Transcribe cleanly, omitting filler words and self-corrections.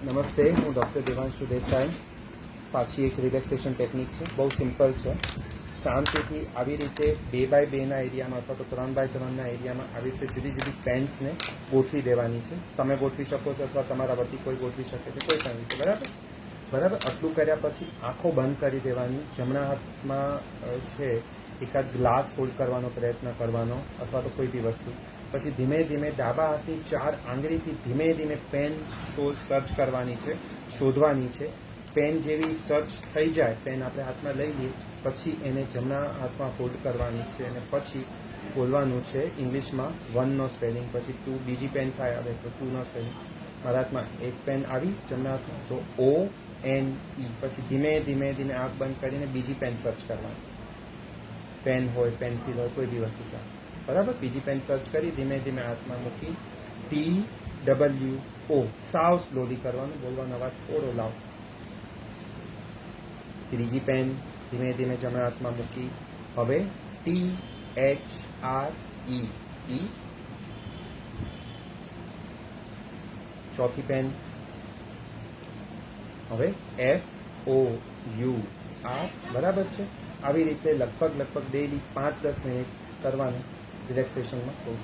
નમસ્તે, હું ડૉક્ટર દેવાંશુ દેસાઈ. પાછી એક રિલેક્સેશન ટેકનિક છે, બહુ સિમ્પલ છે. શાંતિથી આવી રીતે 2x2ના એરિયામાં અથવા તો 3x3ના એરિયામાં આવી રીતે જુદી જુદી પેન્સને ગોઠવી દેવાની છે. તમે ગોઠવી શકો છો અથવા તમારા વતી કોઈ ગોઠવી શકે છે, કોઈ પણ રીતે. બરાબર. આટલું કર્યા પછી આંખો બંધ કરી દેવાની. જમણા હાથમાં છે એકાદ ગ્લાસ હોલ્ડ કરવાનો પ્રયત્ન કરવાનો અથવા તો કોઈ બી વસ્તુ. પછી ધીમે ધીમે ડાબા હાથની 4 આંગળીથી ધીમે ધીમે પેન સર્ચ કરવાની છે, શોધવાની છે. પેન જેવી સર્ચ થઈ જાય, પેન આપણે હાથમાં લઈ લઈએ પછી એને જમણા હાથમાં હોલ્ડ કરવાની છે અને પછી બોલવાનું છે ઇંગ્લિશમાં 1નો સ્પેલિંગ, પછી 2 બીજી પેન થાય આવે તો 2નો સ્પેલિંગ. મારા હાથમાં એક પેન આવી જમણા હાથમાં તો ONE. પછી ધીમે ધીમે ધીમે આંખ બંધ કરીને બીજી પેન સર્ચ કરવાની. પેન હોય, પેન્સિલ હોય, કોઈ બી વસ્તુ ચાલે. બરાબર. બીજી પેન સર્ચ કરી ધીમે ધીમે હાથમાં મૂકી TWO. સાવ સ્લોલી કરવાનું, બોલવાનો અવાજ થોડો લાવ. ત્રીજી પેન ધીમે ધીમે જમણા હાથમાં મૂકી હવે THREE. ચોથી પેન હવે FOUR. બરાબર છે. આવી રીતે લગભગ ડેલી 5-10 મિનિટ કરવાનું રિલેક્સેશનમાં. બહુ